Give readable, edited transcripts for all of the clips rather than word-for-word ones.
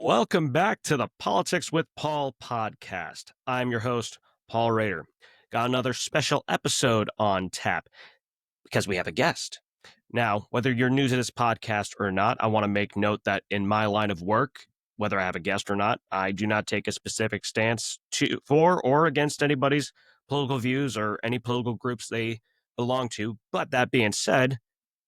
Welcome back to the Politics with Paul podcast. I'm your host, Paul Rader. Got another special episode on tap because we have a guest. Now, whether you're new to this podcast or not, I want to make note that in my line of work, whether I have a guest or not, I do not take a specific stance for or against anybody's political views or any political groups they belong to. But that being said,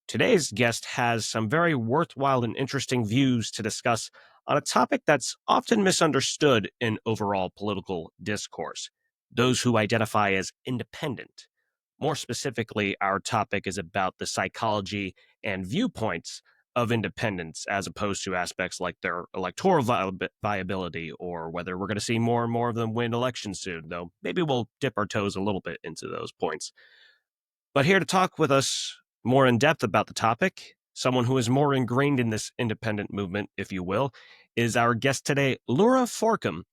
today's guest has some very worthwhile and interesting views to discuss on a topic that's often misunderstood in overall political discourse: those who identify as independent. More specifically, our topic is about the psychology and viewpoints of independence as opposed to aspects like their electoral viability or whether we're going to see more and more of them win elections soon, though maybe we'll dip our toes a little bit into those points. But here to talk with us more in depth about the topic, someone who is more ingrained in this independent movement, if you will, is our guest today, Lura Forcum.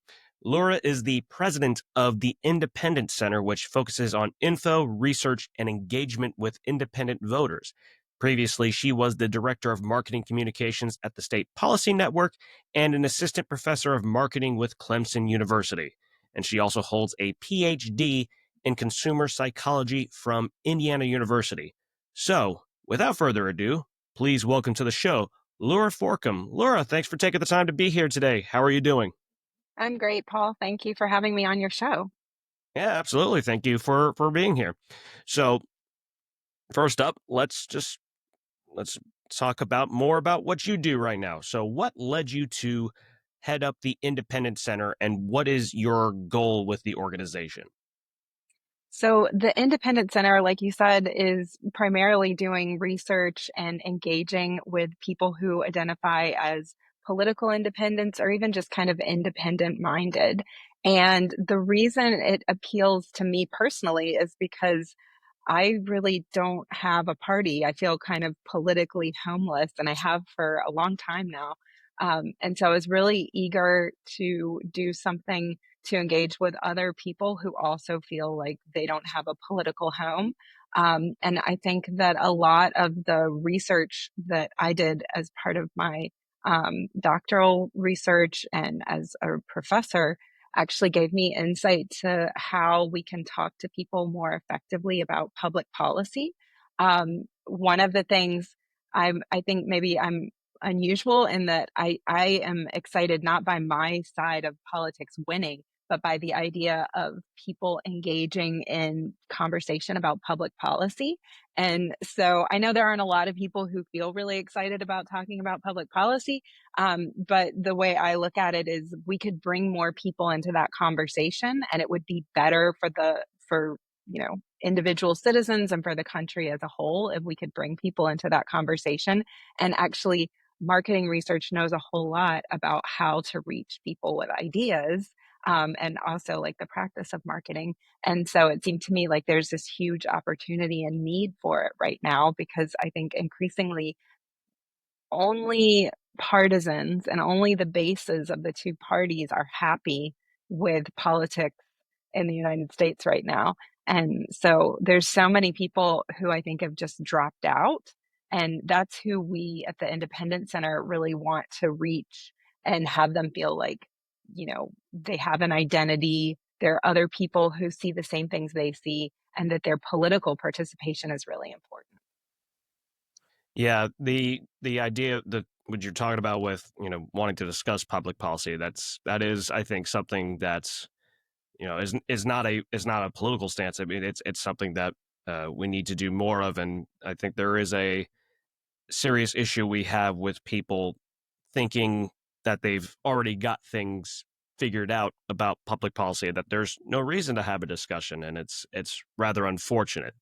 Lura is the president of the Independent Center, which focuses on info, research, and engagement with independent voters. Previously, she was the director of marketing communications at the State Policy Network and an assistant professor of marketing with Clemson University. And she also holds a PhD in consumer psychology from Indiana University. So, without further ado, please welcome to the show, Lura Forcum. Lura, thanks for taking the time to be here today. How are you doing? I'm great, Paul. Thank you for having me on your show. Yeah, absolutely. Thank you for being here. So, first up, let's talk about more about what you do right now. So, what led you to head up the Independent Center and what is your goal with the organization? So, the Independent Center, like you said, is primarily doing research and engaging with people who identify as political independents or even just kind of independent minded. And the reason it appeals to me personally is because I really don't have a party. I feel kind of politically homeless, and I have for a long time now. And so I was really eager to do something to engage with other people who also feel like they don't have a political home. And I think that a lot of the research that I did as part of my doctoral research and as a professor actually gave me insight to how we can talk to people more effectively about public policy. One of the things I think maybe I'm unusual in that I am excited not by my side of politics winning, but by the idea of people engaging in conversation about public policy. And so I know there aren't a lot of people who feel really excited about talking about public policy, but the way I look at it is we could bring more people into that conversation, and it would be better for individual citizens and for the country as a whole if we could bring people into that conversation. And actually, marketing research knows a whole lot about how to reach people with ideas, and also like the practice of marketing. And so it seemed to me like there's this huge opportunity and need for it right now because I think increasingly only partisans and only the bases of the two parties are happy with politics in the United States right now. And so there's so many people who I think have just dropped out. And that's who we at the Independent Center really want to reach and have them feel like, they have an identity. There are other people who see the same things they see, and that their political participation is really important. Yeah, the idea that what you're talking about with, wanting to discuss public policy, that is, I think, something that's, is not a political stance. I mean, it's something that we need to do more of, and I think there is a serious issue we have with people thinking that they've already got things figured out about public policy, that there's no reason to have a discussion, and it's rather unfortunate.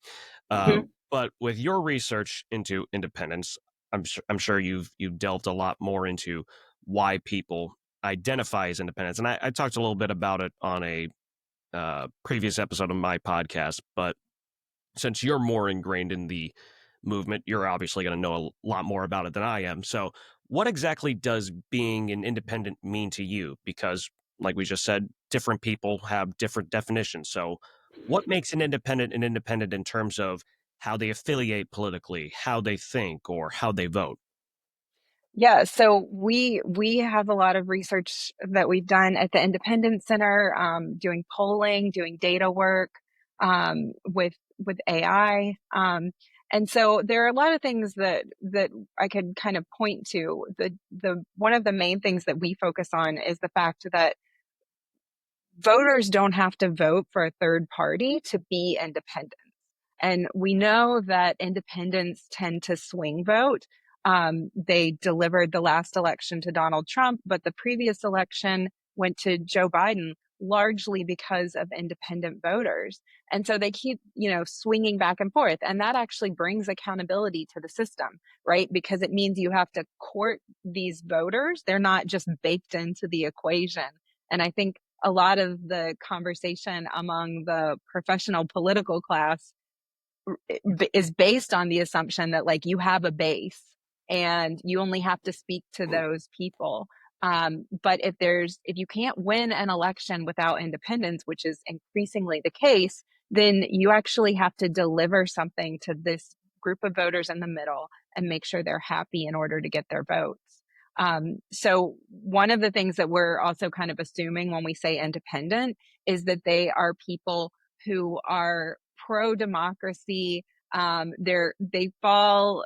But with your research into independence, I'm sure you've delved a lot more into why people identify as independents, and I talked a little bit about it on a previous episode of my podcast. But since you're more ingrained in the movement, you're obviously going to know a lot more about it than I am. So, what exactly does being an independent mean to you? Because, like we just said, different people have different definitions. So, what makes an independent in terms of how they affiliate politically, how they think, or how they vote? Yeah, so we have a lot of research that we've done at the Independence Center, doing polling, doing data work, with AI, and so there are a lot of things that I could kind of point to. The one of the main things that we focus on is the fact that voters don't have to vote for a third party to be independent. And we know that independents tend to swing vote. They delivered the last election to Donald Trump, but the previous election went to Joe Biden largely because of independent voters. And so they keep, swinging back and forth. And that actually brings accountability to the system, right? Because it means you have to court these voters. They're not just baked into the equation. And I think a lot of the conversation among the professional political class is based on the assumption that like you have a base and you only have to speak to those people. But if you can't win an election without independence, which is increasingly the case, then you actually have to deliver something to this group of voters in the middle and make sure they're happy in order to get their votes. So one of the things that we're also kind of assuming when we say independent is that they are people who are pro democracy. They fall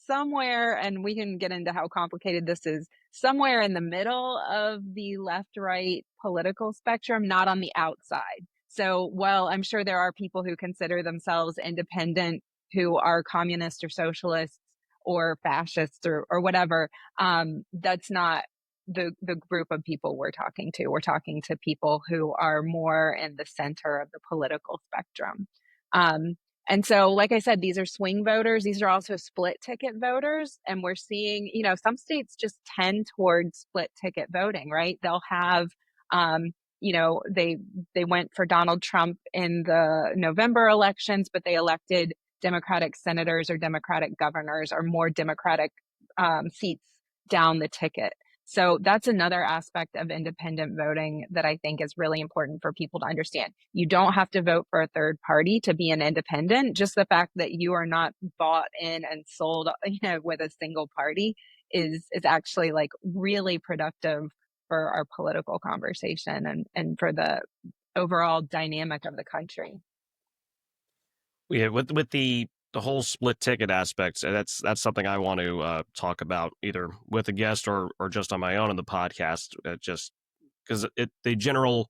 somewhere, and we can get into how complicated this is, somewhere in the middle of the left right political spectrum, not on the outside. So, while I'm sure there are people who consider themselves independent who are communists or socialists or fascists or whatever, that's not the group of people we're talking to. We're talking to people who are more in the center of the political spectrum. Um, and so, like I said, these are swing voters. These are also split ticket voters. And we're seeing, some states just tend towards split ticket voting, right? They'll have, they went for Donald Trump in the November elections, but they elected Democratic senators or Democratic governors or more Democratic seats down the ticket. So that's another aspect of independent voting that I think is really important for people to understand. You don't have to vote for a third party to be an independent. Just the fact that you are not bought in and sold, with a single party is actually like really productive for our political conversation and for the overall dynamic of the country. Yeah, with the whole split ticket aspects, that's something I want to talk about either with a guest or just on my own in the podcast. Just because the general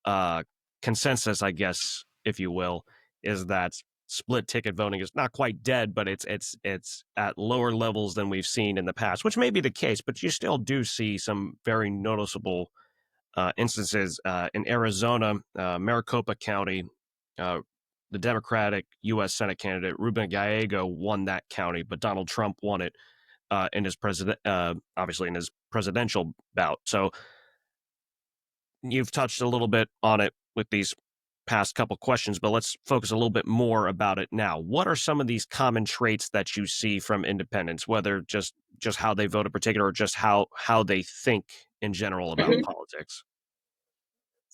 uh, consensus, I guess, if you will, is that split ticket voting is not quite dead, but it's at lower levels than we've seen in the past, which may be the case, but you still do see some very noticeable instances in Arizona, Maricopa County. Uh, the Democratic U.S. Senate candidate Ruben Gallego won that county, but Donald Trump won it in his obviously in his presidential bout. So you've touched a little bit on it with these past couple questions, but let's focus a little bit more about it now. What are some of these common traits that you see from independents, whether just how they vote in particular or just how they think in general about politics?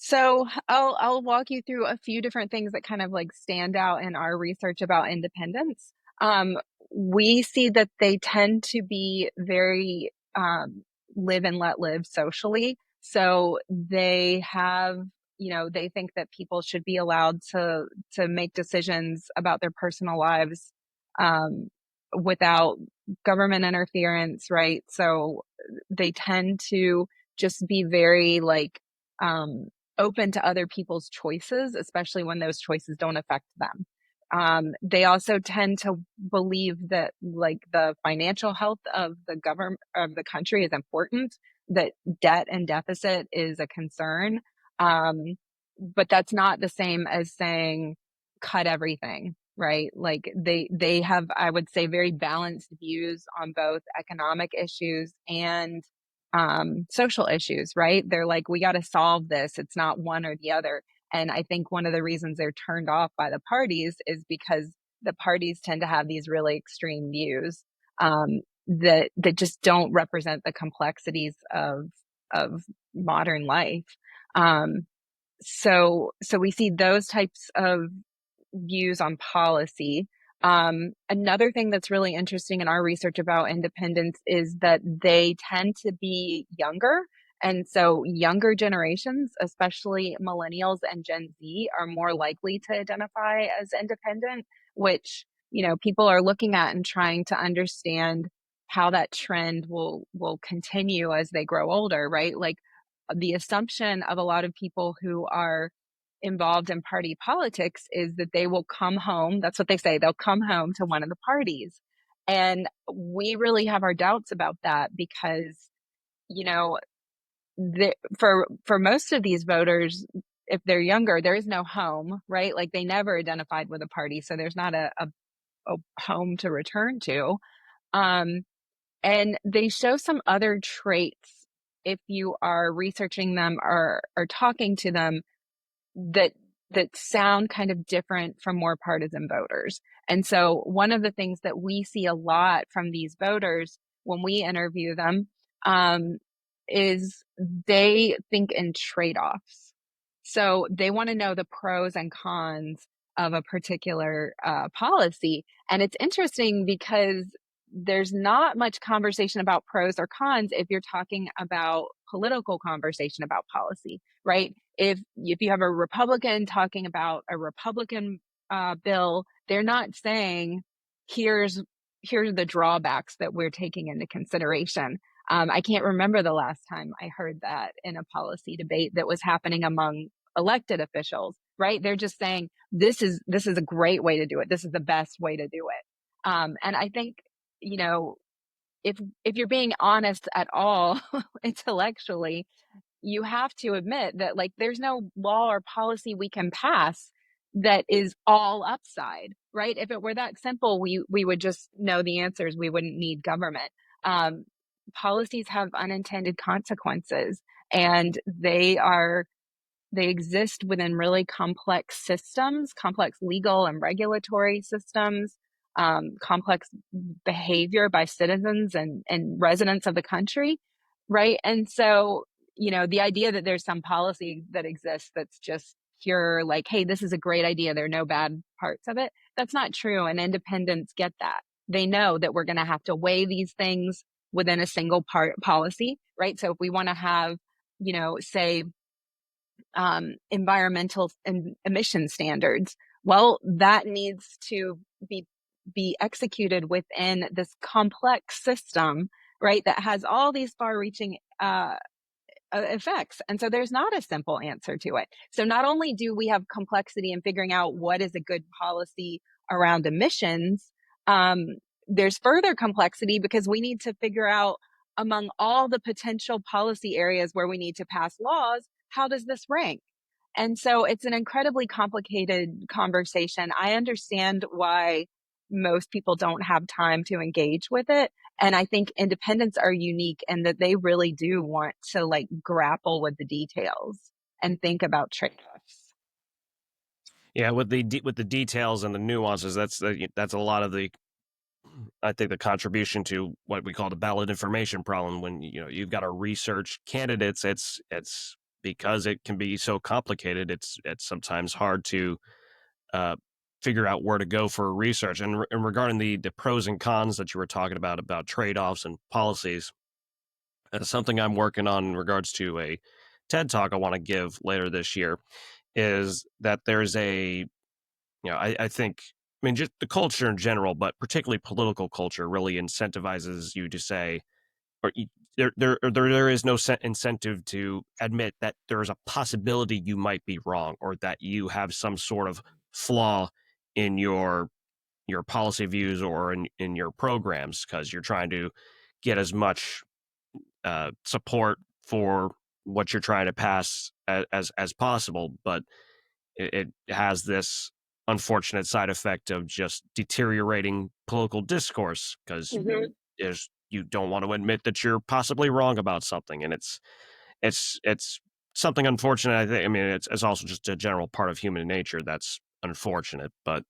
So I'll walk you through a few different things that kind of like stand out in our research about independence. Um, we see that they tend to be very live and let live socially. So they have, they think that people should be allowed to make decisions about their personal lives um, without government interference, right? So they tend to just be very like um, open to other people's choices, especially when those choices don't affect them. They also tend to believe that like the financial health of the government of the country is important, that debt and deficit is a concern. Um, but that's not the same as saying cut everything, right? Like they have, I would say, very balanced views on both economic issues and social issues, right? They're like, we got to solve this. It's not one or the other. And I think one of the reasons they're turned off by the parties is because the parties tend to have these really extreme views that just don't represent the complexities of modern life. Um, so we see those types of views on policy. Another thing that's really interesting in our research about independents is that they tend to be younger. And so younger generations, especially millennials and Gen Z, are more likely to identify as independent, which, people are looking at and trying to understand how that trend will continue as they grow older, right? Like the assumption of a lot of people who are involved in party politics is that they will come home. That's what they say. They'll come home to one of the parties. And we really have our doubts about that because, you know, for most of these voters, if they're younger, there is no home, right? Like they never identified with a party. So there's not a home to return to. Um, and they show some other traits if you are researching them or talking to them that sound kind of different from more partisan voters. And so one of the things that we see a lot from these voters when we interview them um, is they think in trade-offs. So they want to know the pros and cons of a particular policy. And it's interesting because there's not much conversation about pros or cons if you're talking about political conversation about policy, right? If you have a Republican talking about a Republican bill, they're not saying here's the drawbacks that we're taking into consideration. I can't remember the last time I heard that in a policy debate that was happening among elected officials, right? They're just saying this is a great way to do it. This is the best way to do it. And I think, you know, if you're being honest at all intellectually, you have to admit that like there's no law or policy we can pass that is all upside, right? If it were that simple, we would just know the answers. We wouldn't need government. Um, Policies have unintended consequences, and they exist within really complex systems, complex legal and regulatory systems, complex behavior by citizens and residents of the country, right? And so, the idea that there's some policy that exists that's just pure, like, hey, this is a great idea, there are no bad parts of it, that's not true. And independents get that. They know that we're going to have to weigh these things within a single part policy, right? So if we want to have, say, environmental and emission standards. Well, that needs to be executed within this complex system, right? That has all these far-reaching effects. And so there's not a simple answer to it. So not only do we have complexity in figuring out what is a good policy around emissions, um, there's further complexity because we need to figure out among all the potential policy areas where we need to pass laws, how does this rank? And so it's an incredibly complicated conversation. I understand why most people don't have time to engage with it. And I think independents are unique in that they really do want to like grapple with the details and think about trade-offs. Yeah, with the details and the nuances, that's a lot of the, I think, the contribution to what we call the ballot information problem. When you've got to research candidates, it's because it can be so complicated. It's sometimes hard to uh, figure out where to go for research. And regarding the pros and cons that you were talking about trade offs and policies, something I'm working on in regards to a TED talk I want to give later this year is that there's I think, I mean, just the culture in general, but particularly political culture really incentivizes you to say, or there is no incentive to admit that there is a possibility you might be wrong or that you have some sort of flaw in your policy views or in your programs because you're trying to get as much support for what you're trying to pass as possible, but it has this unfortunate side effect of just deteriorating political discourse because Mhm. you don't want to admit that you're possibly wrong about something, and it's something unfortunate. I think. I mean, it's also just a general part of human nature that's unfortunate, but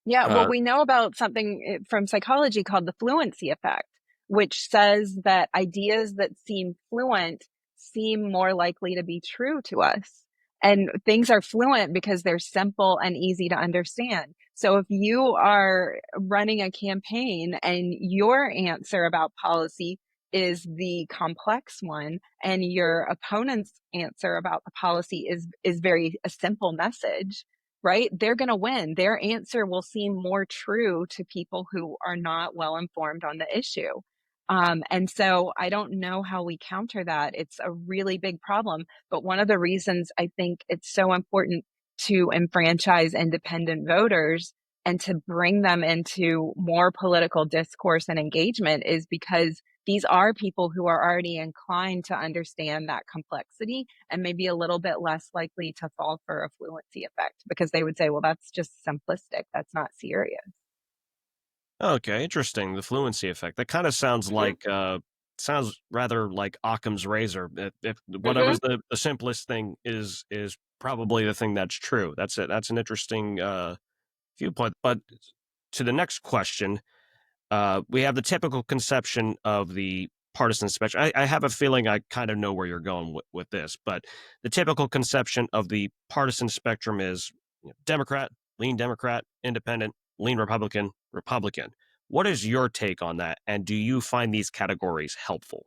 Yeah, well, uh, we know about something from psychology called the fluency effect, which says that ideas that seem fluent seem more likely to be true to us. And things are fluent because they're simple and easy to understand. So if you are running a campaign and your answer about policy is the complex one, and your opponent's answer about the policy is very a simple message, right? They're going to win. Their answer will seem more true to people who are not well informed on the issue. And so I don't know how we counter that. It's a really big problem. But one of the reasons I think it's so important to enfranchise independent voters and to bring them into more political discourse and engagement is because these are people who are already inclined to understand that complexity and maybe a little bit less likely to fall for a fluency effect because they would say, well, that's just simplistic. That's not serious. Okay, interesting. The fluency effect. That kind of sounds Hmm. like sounds rather like Occam's razor. If Hmm. whatever's the simplest thing is probably the thing that's true. That's it. That's an interesting viewpoint. But to the next question, we have the typical conception of the partisan spectrum. I have a feeling I kind of know where you're going with this, but the typical conception of the partisan spectrum is Democrat, independent, lean Republican, Republican. What is your take on that? And do you find these categories helpful?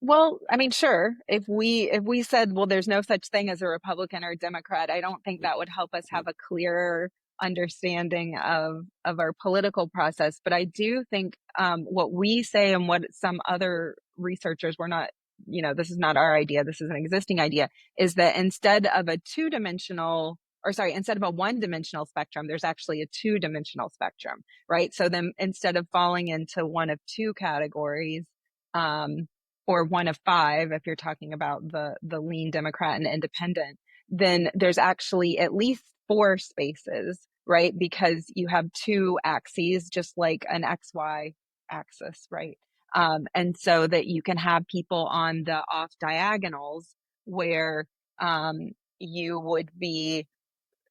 Well, I mean, sure. If we said, well, there's no such thing as a Republican or a Democrat, I don't think that would help us have a clearer understanding of our political process. But I do think what we say and what some other researchers were not, this is not our idea. This is an existing idea. Is that instead of a two-dimensional, or sorry, instead of a one-dimensional spectrum, there's actually a two-dimensional spectrum, right? So then instead of falling into one of two categories. Um, or one of five, if you're talking about the lean Democrat and independent, then there's actually at least four spaces, right? Because you have two axes, just like an XY axis, right? And so that you can have people on the off diagonals where you would be,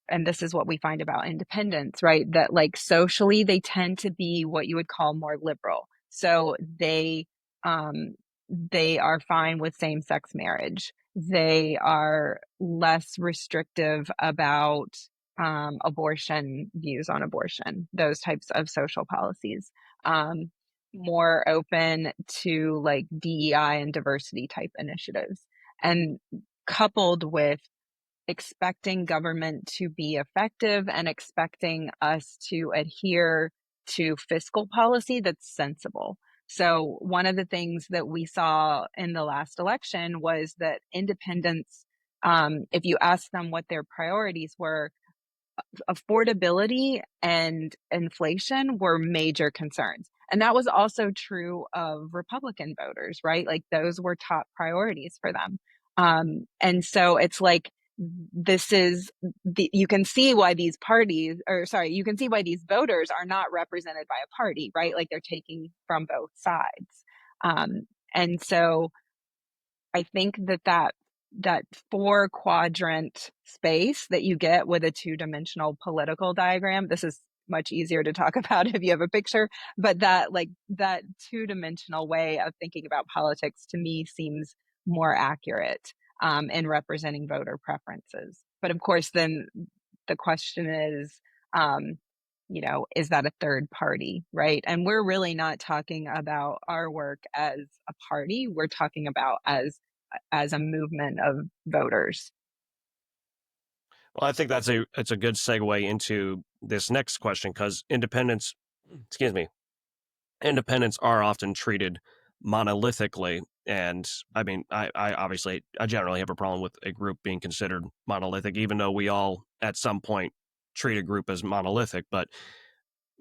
and this is what we find about independents, right? That like socially they tend to be what you would call more liberal. So um they are fine with same-sex marriage. They are less restrictive about abortion, views on abortion, those types of social policies. Um, More open to like DEI and diversity type initiatives. And coupled with expecting government to be effective and expecting us to adhere to fiscal policy that's sensible. So, one of the things that we saw in the last election was that independents, if you ask them what their priorities were, affordability and inflation were major concerns. And that was also true of Republican voters, right? Like those were top priorities for them. And so it's like, you can see why these parties, or sorry, you can see why these voters are not represented by a party, right? Like they're taking from both sides. And so I think that four quadrant space that you get with a two-dimensional political diagram, this is much easier to talk about if you have a picture, but that two-dimensional way of thinking about politics to me seems more accurate in representing voter preferences. But of course, then the question is, um, is that a third party, right? And we're really not talking about our work as a party. We're talking about as a movement of voters. Well, I think it's a good segue into this next question because excuse me, independents are often treated monolithically. And I mean, I generally have a problem with a group being considered monolithic, even though we all at some point treat a group as monolithic. But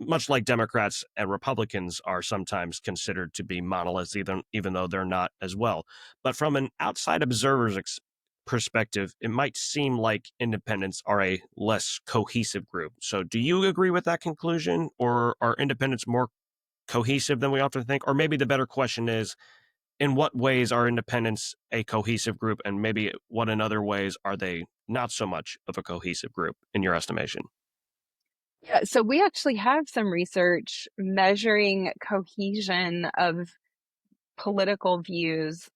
much like Democrats and Republicans are sometimes considered to be monoliths, even though they're not as well. But from an outside observer's perspective, it might seem like independents are a less cohesive group. So, do you agree with that conclusion, or are independents more cohesive than we often think? Or maybe the better question is, in what ways are independents a cohesive group, and maybe what in other ways are they not so much of a cohesive group in your estimation? Yeah, so we actually have some research measuring cohesion of political views.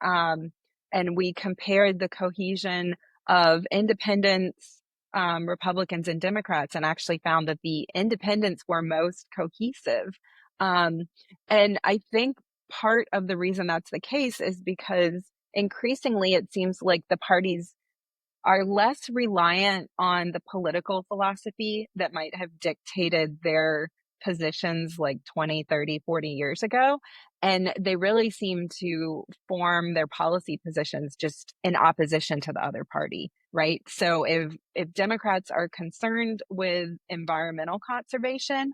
and we compared the cohesion of independents, Republicans, and Democrats, and actually found that the independents were most cohesive. Um, and I think part of the reason that's the case is because increasingly it seems like the parties are less reliant on the political philosophy that might have dictated their positions like 20, 30, 40 years ago. And they really seem to form their policy positions just in opposition to the other party, right? So if Democrats are concerned with environmental conservation,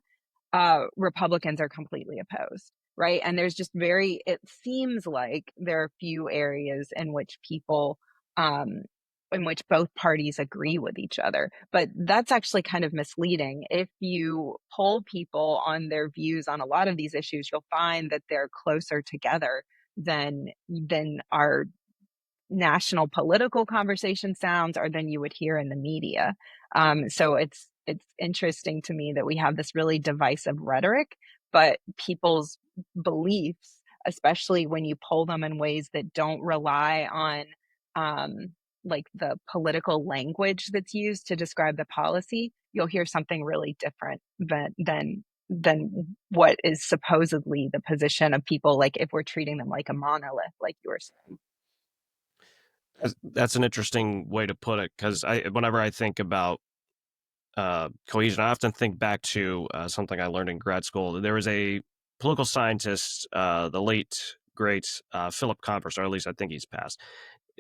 Republicans are completely opposed, right? And there's just it seems like there are few areas um, in which both parties agree with each other. But that's actually kind of misleading. If you poll people on their views on a lot of these issues, you'll find that they're closer together than our national political conversation sounds or than you would hear in the media. So it's interesting to me that we have this really divisive rhetoric, but people's beliefs, especially when you poll them in ways that don't rely on like the political language that's used to describe the policy, you'll hear something really different than what is supposedly the position of people, like if we're treating them like a monolith, like you were saying. That's an interesting way to put it, because whenever I think about cohesion, I often think back to something I learned in grad school. There was a political scientist, the late great Philip Converse, or at least I think he's passed.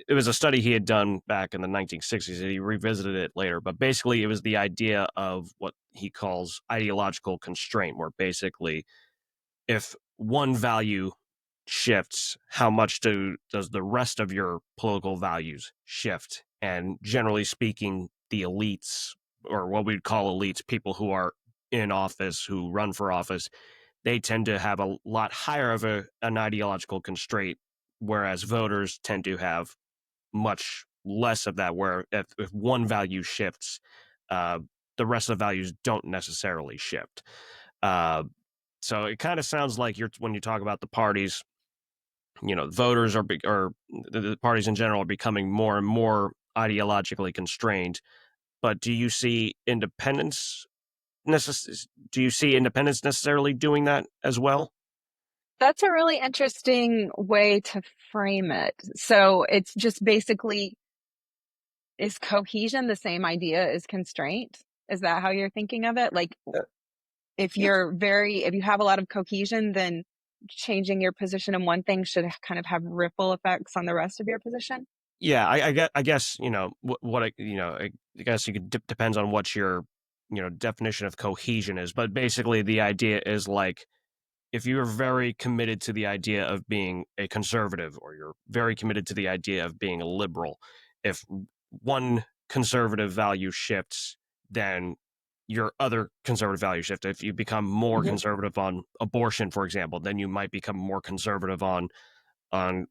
It was a study he had done back in the 1960s, and he revisited it later. But basically, it was the idea of what he calls ideological constraint, where basically, if one value shifts, how much does the rest of your political values shift? And generally speaking, the elites, or what we'd call elites, people who are in office, who run for office, they tend to have a lot higher of an ideological constraint, whereas voters tend to have much less of that, where if one value shifts, uh, the rest of the values don't necessarily shift. Uh, so it kind of sounds like when you talk about the parties, voters or the parties in general are becoming more and more ideologically constrained. But do you see independents necessarily doing that as well? That's a really interesting way to frame it. So it's just basically, is cohesion the same idea as constraint? Is that how you're thinking of it? Like Uh, yeah. if you have a lot of cohesion, then changing your position in one thing should kind of have ripple effects on the rest of your position. Yeah, I guess I guess you could depends on what your definition of cohesion is, but basically the idea is like, if you're very committed to the idea of being a conservative, or you're very committed to the idea of being a liberal, if one conservative value shifts, then your other conservative value shift. If you become more Mhm. conservative on abortion, for example, then you might become more conservative on gun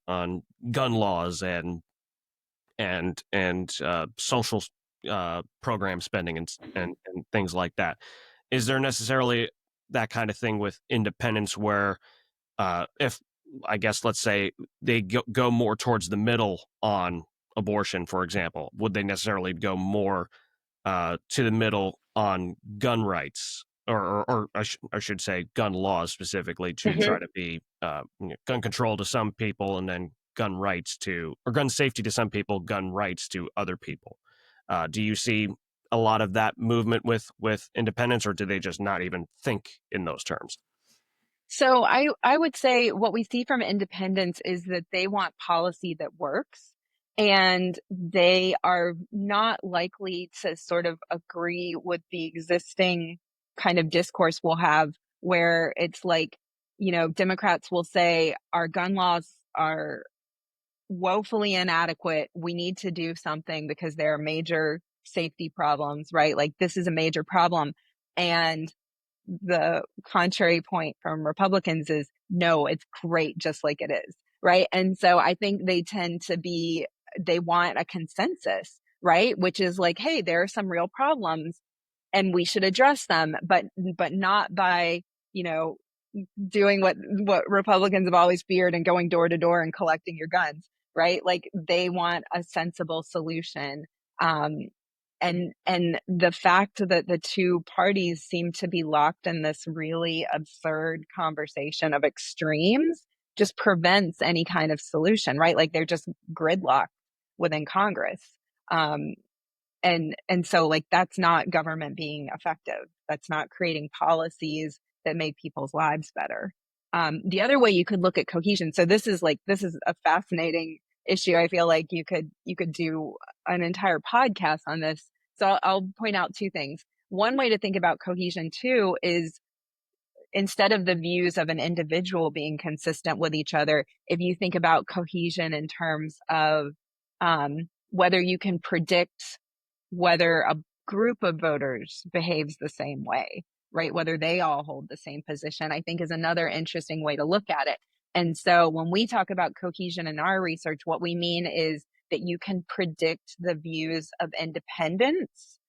laws and social program spending and things like that. Is there necessarily that kind of thing with independence, where if I guess let's say they go more towards the middle on abortion, for example, would they necessarily go more to the middle on gun rights, or I should say gun laws specifically, to try Mhm. to be gun control to some people, and then gun rights or gun safety to some people, gun rights to other people? Do you see a lot of that movement with independence, or do they just not even think in those terms? So I would say what we see from independents is that they want policy that works, and they are not likely to sort of agree with the existing kind of discourse we'll have, where it's like, Democrats will say our gun laws are woefully inadequate. We need to do something because there are major safety problems, right? Like this is a major problem. And the contrary point from Republicans is no, it's great just like it is, right? And so I think they want a consensus, right? Which is like, hey, there are some real problems and we should address them, but not by, you know, doing what Republicans have always feared and going door to door and collecting your guns, right? Like they want a sensible solution. Um, and the fact that the two parties seem to be locked in this really absurd conversation of extremes just prevents any kind of solution, right? Like they're just gridlocked within Congress. Um, and so like that's not government being effective. That's not creating policies that make people's lives better. The other way you could look at cohesion, so this is a fascinating issue. I feel like you could do an entire podcast on this. So I'll point out two things. One way to think about cohesion too is instead of the views of an individual being consistent with each other, if you think about cohesion in terms of whether you can predict whether a group of voters behaves the same way, right? Whether they all hold the same position, I think is another interesting way to look at it. And so when we talk about cohesion in our research, what we mean is that you can predict the views of independents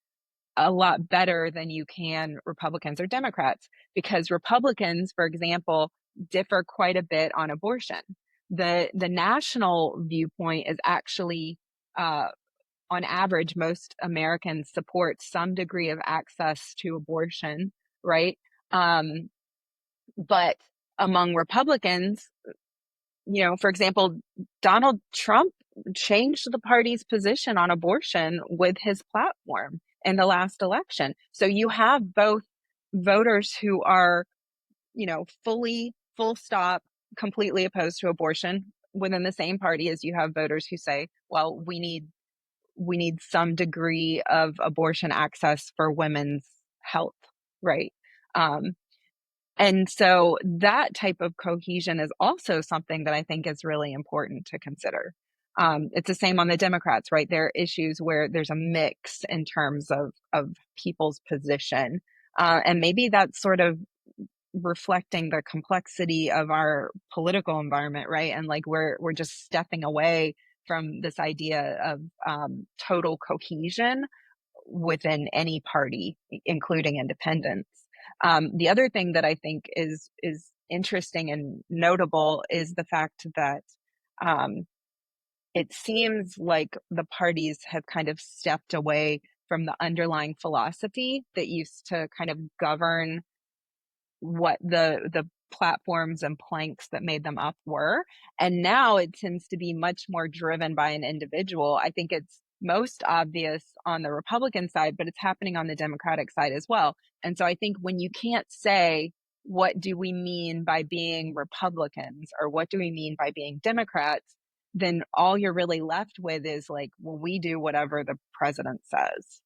a lot better than you can Republicans or Democrats, because Republicans, for example, differ quite a bit on abortion. The national viewpoint is actually on average, most Americans support some degree of access to abortion, right? Um, but among Republicans, for example, Donald Trump changed the party's position on abortion with his platform in the last election. So you have both voters who are, fully, full stop, completely opposed to abortion within the same party as you have voters who say, well, we need some degree of abortion access for women's health, right? Um, and so that type of cohesion is also something that I think is really important to consider. It's the same on the Democrats, right? There are issues where there's a mix in terms of people's position. And maybe that's sort of reflecting the complexity of our political environment, right? And like we're just stepping away from this idea of total cohesion within any party, including independents. The other thing that I think is interesting and notable is the fact that um, it seems like the parties have kind of stepped away from the underlying philosophy that used to kind of govern what the platforms and planks that made them up were. And now it tends to be much more driven by an individual. I think it's most obvious on the Republican side, but it's happening on the Democratic side as well. And so I think when you can't say, what do we mean by being Republicans or what do we mean by being Democrats, then all you're really left with is like, well, we do whatever the president says.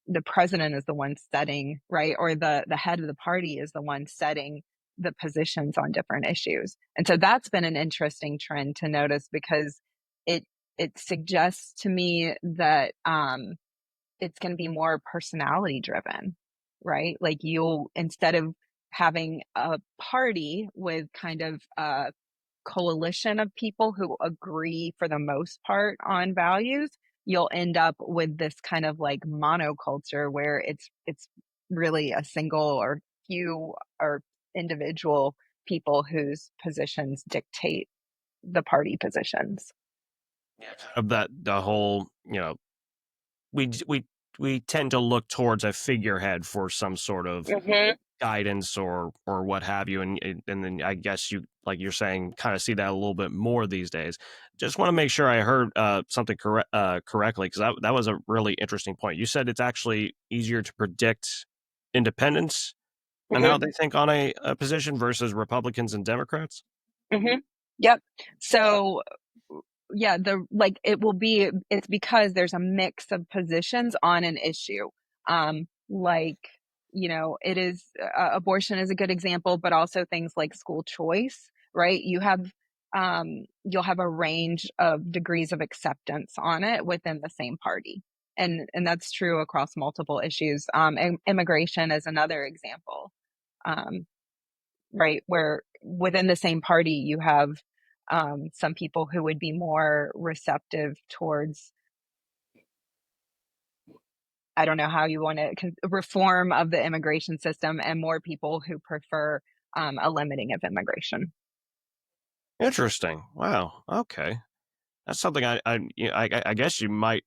The president is the one setting, right? Or the head of the party is the one setting the positions on different issues. And so that's been an interesting trend to notice because it it suggests to me that it's going to be more personality driven, right? Like you'll, instead of having a party with kind of a coalition of people who agree for the most part on values, you'll end up with this kind of like monoculture where it's really a single or few or individual people whose positions dictate the party positions. Of that, the whole, we tend to look towards a figurehead for some sort of Mm-hmm. guidance or what have you, and then I guess you, like you're saying, kind of see that a little bit more these days. Just want to make sure I heard something correctly, because that was a really interesting point. You said it's actually easier to predict independents and how Mm-hmm. they think on a position versus Republicans and Democrats. Mm-hmm. Yep. So yeah, it's because there's a mix of positions on an issue. Like, it is abortion is a good example, but also things like school choice, right? You'll have a range of degrees of acceptance on it within the same party. And that's true across multiple issues. Immigration is another example. Um, right? Where within the same party, you have some people who would be more receptive towards, I don't know how you want to, reform of the immigration system, and more people who prefer a limiting of immigration. Interesting. Wow. Okay. That's something I guess you might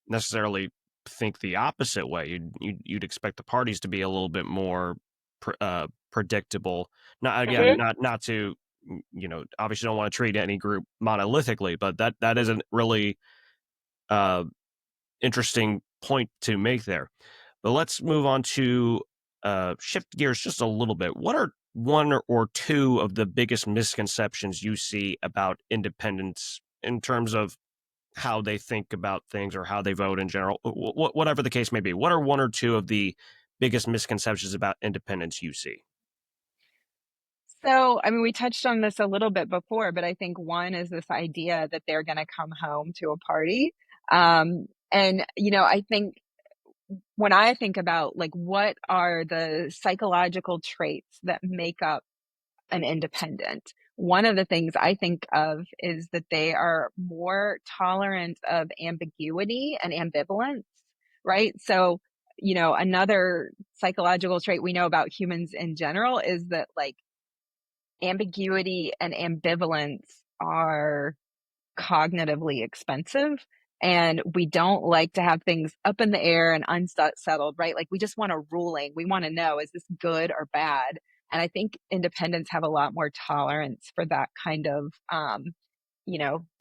necessarily think the opposite way. You'd expect the parties to be a little bit more predictable. Not again, Mhm. not to obviously don't want to treat any group monolithically, but that is a really uh, interesting point to make there. But let's move on to shift gears just a little bit. What are one or two of the biggest misconceptions you see about independents in terms of how they think about things or how they vote in general, whatever the case may be? What are one or two of the biggest misconceptions about independence you see? So, I mean, we touched on this a little bit before, but I think one is this idea that they're going to come home to a party. And, I think when I think about like what are the psychological traits that make up an independent, one of the things I think of is that they are more tolerant of ambiguity and ambivalence, right? So, another psychological trait we know about humans in general is that like ambiguity and ambivalence are cognitively expensive. And we don't like to have things up in the air and unsettled, right? Like we just want a ruling. We want to know, is this good or bad? And I think independents have a lot more tolerance for that kind of,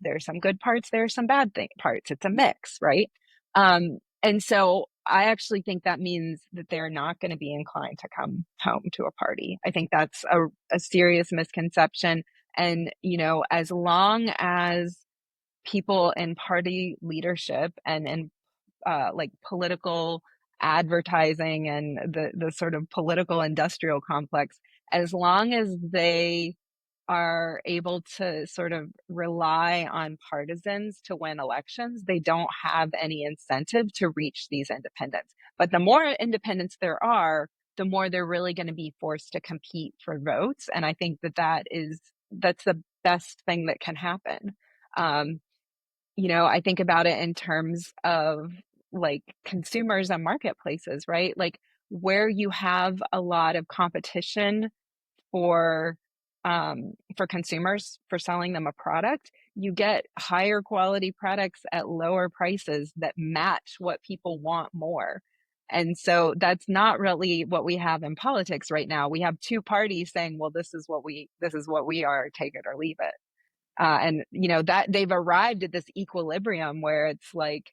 there's some good parts, there's some parts. It's a mix, right? And so I actually think that means that they're not going to be inclined to come home to a party. I think that's a serious misconception. And, as long as people in party leadership and in like political advertising and the sort of political industrial complex, as long as they are able to sort of rely on partisans to win elections, they don't have any incentive to reach these independents. But the more independents there are, the more they're really going to be forced to compete for votes. And I think that's the best thing that can happen. Um, I think about it in terms of like consumers and marketplaces, right? Like where you have a lot of competition for for consumers for selling them a product, you get higher quality products at lower prices that match what people want more. And so that's not really what we have in politics right now. We have two parties saying, well, this is what we are, take it or leave it. And that they've arrived at this equilibrium where it's like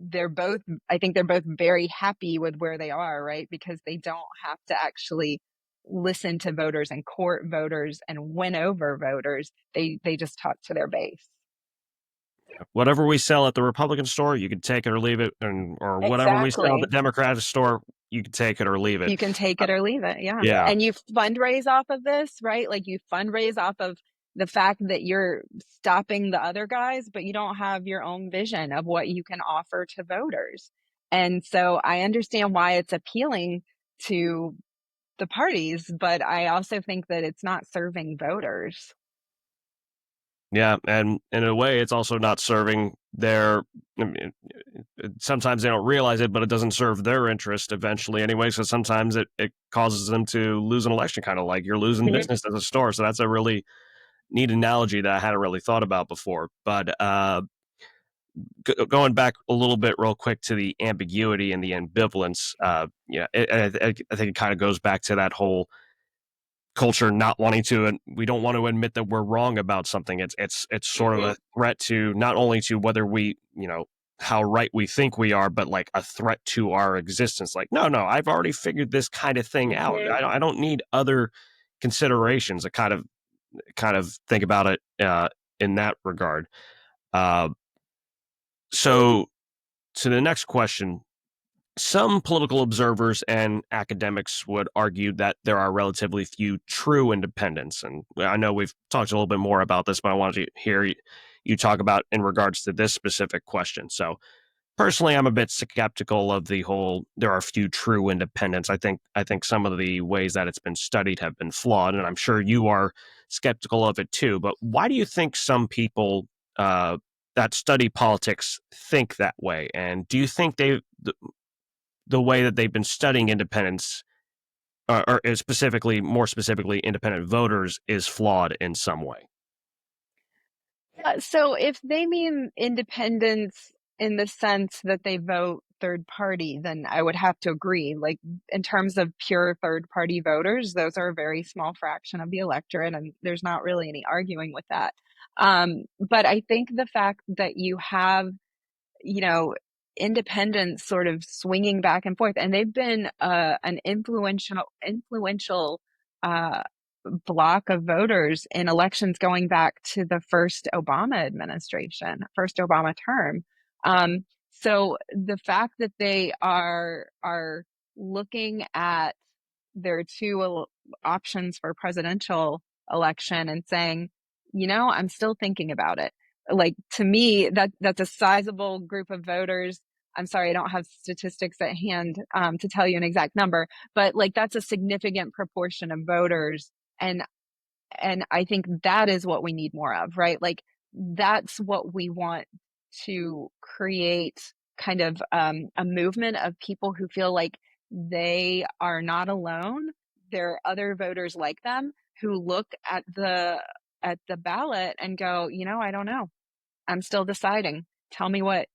they're both I think they're both very happy with where they are, right? Because they don't have to actually listen to voters and court voters and win over voters. They just talk to their base. Whatever we sell at the Republican store, you can take it or leave it, or whatever we sell at the Exactly. Democratic store, you can take it or leave it. You can take Uh, it or leave it. Yeah. yeah, And you fundraise off of this, right? Like you fundraise off of the fact that you're stopping the other guys, but you don't have your own vision of what you can offer to voters. And so I understand why it's appealing to the parties, but I also think that it's not serving voters. yeah, and in a way, it's also not serving their. I mean, sometimes they don't realize it, but it doesn't serve their interest eventually anyway. So sometimes it causes them to lose an election, kind of like you're losing Mhm. business as a store. So that's a really neat analogy that I hadn't really thought about before. But going back a little bit real quick to the ambiguity and the ambivalence, I think it kind of goes back to that whole culture not wanting to, and we don't want to admit that we're wrong about something. It's sort of a Mhm. threat to not only to whether we, how right we think we are, but like a threat to our existence. Like, no, I've already figured this kind of thing out. Mhm. I don't need other considerations. I kind of think about it in that regard. Uh, so to the next question, some political observers and academics would argue that there are relatively few true independents. And I know we've talked a little bit more about this, but I wanted to hear you talk about in regards to this specific question. So, personally, I'm a bit skeptical of the whole there are few true independents. I think some of the ways that it's been studied have been flawed, and I'm sure you are skeptical of it too. But why do you think some people that study politics think that way? And do you think the way that they've been studying independence, or is more specifically, independent voters, is flawed in some way? So if they mean independence in the sense that they vote third party, then I would have to agree. Like in terms of pure third party voters, those are a very small fraction of the electorate, and there's not really any arguing with that. But I think the fact that you have, you know, independents sort of swinging back and forth, and they've been an influential uh, block of voters in elections going back to the first Obama administration, first Obama term. So the fact that they are looking at their two options for presidential election and saying, I'm still thinking about it. Like to me, that's a sizable group of voters. I'm sorry, I don't have statistics at hand to tell you an exact number, but like that's a significant proportion of voters, and I think that is what we need more of, right? Like that's what we want to create kind of a movement of people who feel like they are not alone. There are other voters like them who look at the ballot and go, I don't know. I'm still deciding. Tell me what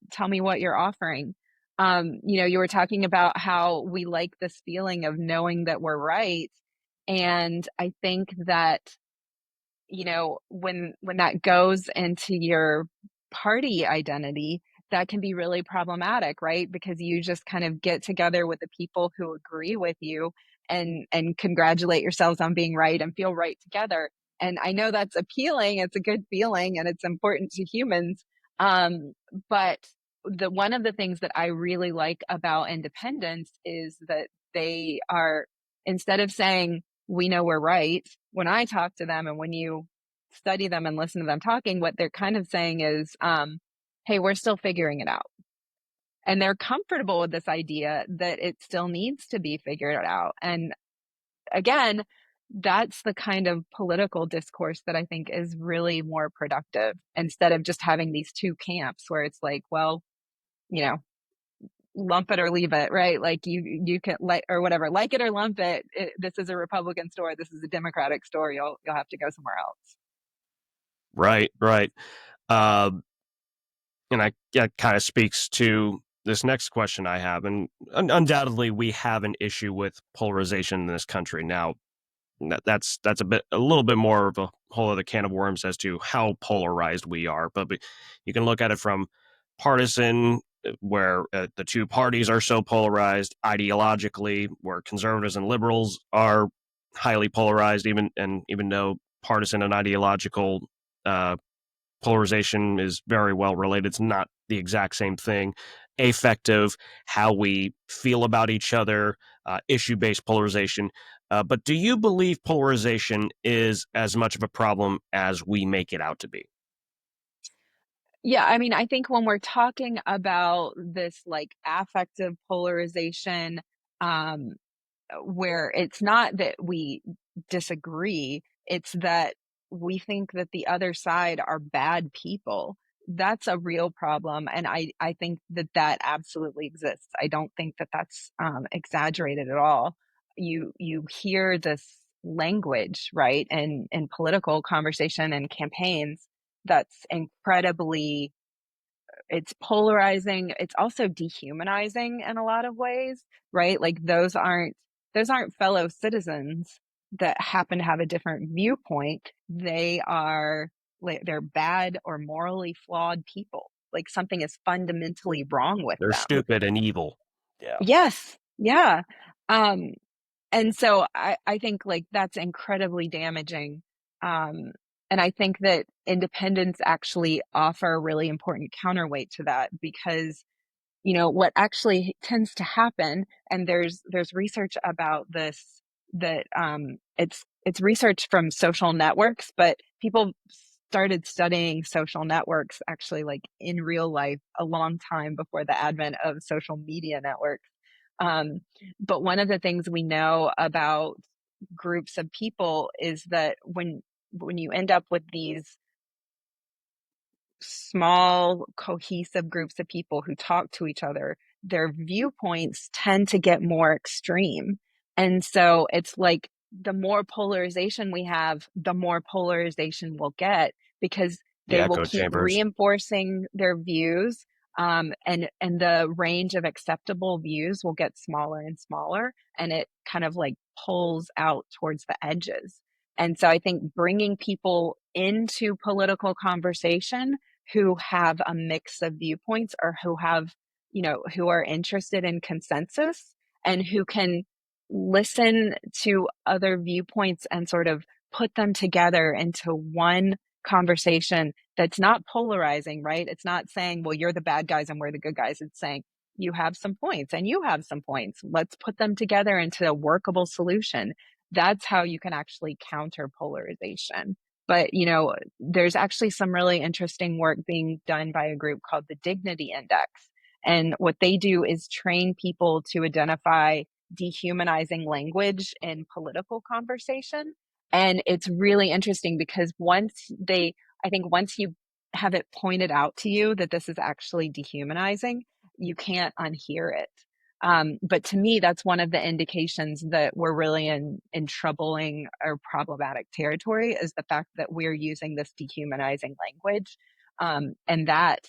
you're offering. You were talking about how we like this feeling of knowing that we're right. And I think that when that goes into your party identity, that can be really problematic, right? Because you just kind of get together with the people who agree with you and congratulate yourselves on being right and feel right together. And I know that's appealing, it's a good feeling, and it's important to humans. um, but the one of the things that I really like about independence is that they are, instead of saying we know we're right, when I talk to them and when you study them and listen to them talking, what they're kind of saying is, hey, we're still figuring it out. And they're comfortable with this idea that it still needs to be figured out. And again, that's the kind of political discourse that I think is really more productive, instead of just having these two camps where it's like, well, you know, lump it or leave it, right? Like you can like or whatever, like it or lump it. This is a Republican store. This is a Democratic store. You'll have to go somewhere else. Right, right. Um, and that kind of speaks to this next question I have. And undoubtedly, we have an issue with polarization in this country now. That's a little bit more of a whole other can of worms as to how polarized we are. But you can look at it from partisan, where the two parties are so polarized ideologically, where conservatives and liberals are highly polarized, even though partisan and ideological uh, polarization is very well related. It's not the exact same thing. Affective, how we feel about each other, issue based polarization. But do you believe polarization is as much of a problem as we make it out to be? Yeah, I mean, I think when we're talking about this like affective polarization, um, where it's not that we disagree, it's that we think that the other side are bad people. That's a real problem. And I think that that absolutely exists. I don't think that that's exaggerated at all. You hear this language, right? And in political conversation and campaigns, that's incredibly, it's polarizing. It's also dehumanizing in a lot of ways, right? Like those aren't fellow citizens that happen to have a different viewpoint. They are like they're bad or morally flawed people. Like something is fundamentally wrong with They're them. stupid and evil. Yeah. Yes. Yeah. Um, and so I think like that's incredibly damaging. Um, and I think that independents actually offer a really important counterweight to that, because what actually tends to happen, and there's research about this, that it's research from social networks, but people started studying social networks actually like in real life a long time before the advent of social media networks. um, but one of the things we know about groups of people is that when you end up with these small, cohesive groups of people who talk to each other, their viewpoints tend to get more extreme. And so it's like the more polarization we have, the more polarization we'll get, because The They will echo keep chambers. reinforcing their views, and the range of acceptable views will get smaller and smaller, and it kind of like pulls out towards the edges. And so I think bringing people into political conversation who have a mix of viewpoints, or who have, who are interested in consensus, and who can listen to other viewpoints and sort of put them together into one conversation that's not polarizing, right? It's not saying, well, you're the bad guys and we're the good guys. It's saying, you have some points and you have some points. Let's put them together into a workable solution. That's how you can actually counter polarization. But, there's actually some really interesting work being done by a group called the Dignity Index. And what they do is train people to identify dehumanizing language in political conversation. And it's really interesting because I think once you have it pointed out to you that this is actually dehumanizing, you can't unhear it. But to me, that's one of the indications that we're really in troubling or problematic territory, is the fact that we're using this dehumanizing language. And that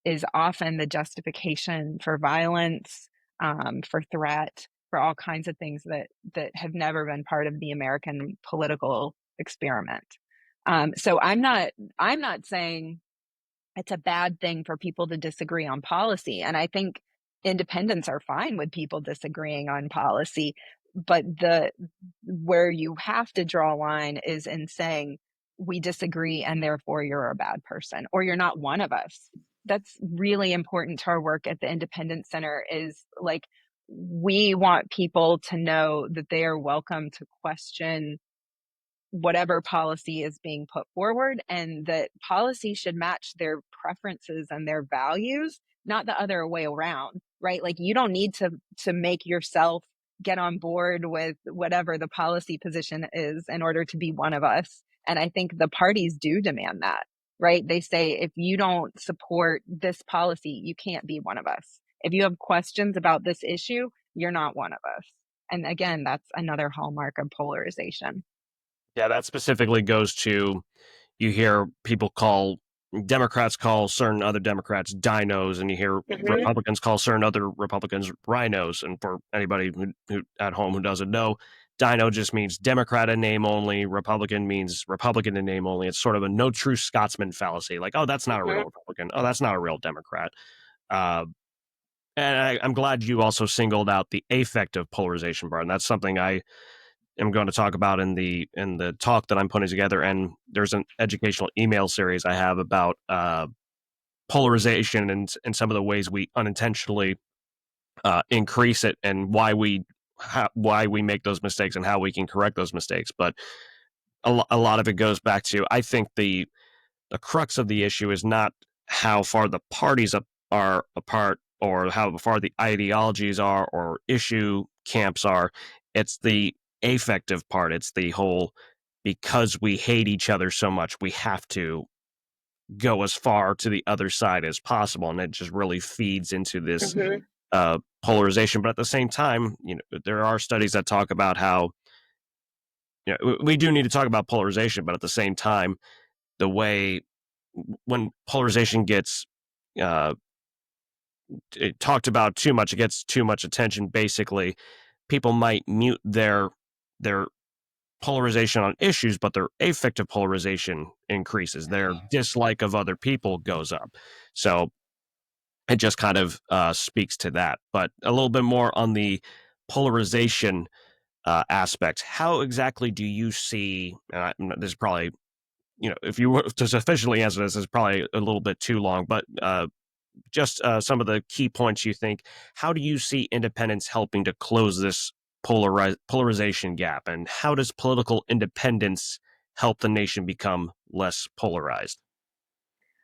is often the justification for violence, for threat, for all kinds of things that have never been part of the American political experiment. So I'm not saying it's a bad thing for people to disagree on policy. And I think independents are fine with people disagreeing on policy. But where you have to draw a line is in saying, we disagree and therefore you're a bad person, or you're not one of us. That's really important to our work at the Independence Center, is like, we want people to know that they are welcome to question whatever policy is being put forward, and that policy should match their preferences and their values, not the other way around, right? Like, you don't need to make yourself get on board with whatever the policy position is in order to be one of us. And I think the parties do demand that, right? They say, if you don't support this policy, you can't be one of us. If you have questions about this issue, you're not one of us. And again, that's another hallmark of polarization. Yeah, that specifically goes to, you hear Democrats call certain other Democrats dinos, and you hear Mhm. Republicans call certain other Republicans rhinos. And for anybody who at home who doesn't know, dino just means Democrat in name only. Republican means Republican in name only. It's sort of a no true Scotsman fallacy. Like, oh, that's not a real Mhm. Republican. Oh, that's not a real Democrat. Uh, and I'm glad you also singled out the affective polarization part. And that's something I am going to talk about in the talk that I'm putting together. And there's an educational email series I have about polarization and some of the ways we unintentionally increase it, and why we make those mistakes and how we can correct those mistakes. But a lot of it goes back to, I think the crux of the issue is not how far the parties are apart, or how far the ideologies are, or issue camps are. It's the affective part. It's the whole, because we hate each other so much, we have to go as far to the other side as possible. And it just really feeds into this Mhm. polarization. But at the same time, there are studies that talk about how, we do need to talk about polarization, but at the same time, the way when polarization gets uh, talked about too much, it gets too much attention. Basically, people might mute their polarization on issues, but their affective polarization increases. Their dislike of other people goes up. So it just kind of speaks to that. But a little bit more on the polarization aspect. How exactly do you see? This is probably, if you were to sufficiently answer this, is probably a little bit too long, but just some of the key points you think. How do you see independence helping to close this polarization gap? And how does political independence help the nation become less polarized?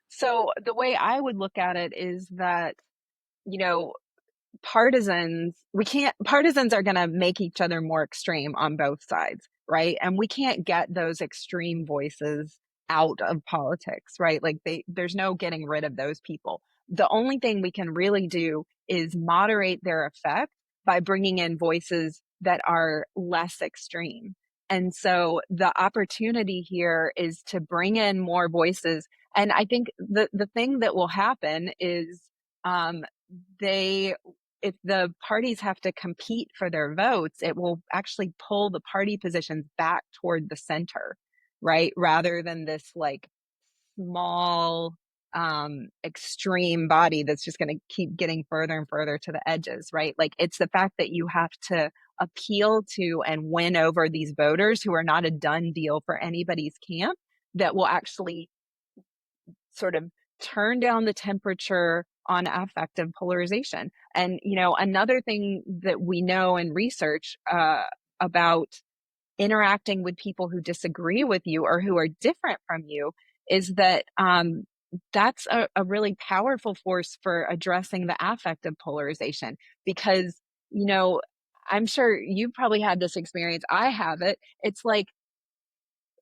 So the way I would look at it is that, you know, partisans are going to make each other more extreme on both sides, right? And we can't get those extreme voices out of politics, right? Like, there's no getting rid of those people. The only thing we can really do is moderate their effect by bringing in voices that are less extreme. And so the opportunity here is to bring in more voices And I think the thing that will happen is um, they if the parties have to compete for their votes, it will actually pull the party positions back toward the center, right? Rather than this like small extreme body that's just going to keep getting further and further to the edges, right? Like it's the fact that you have to appeal to and win over these voters who are not a done deal for anybody's camp that will actually sort of turn down the temperature on affective polarization. And another thing that we know in research about interacting with people who disagree with you or who are different from you is that that's a really powerful force for addressing the affective polarization. Because I'm sure you've probably had this experience. I have it. It's like,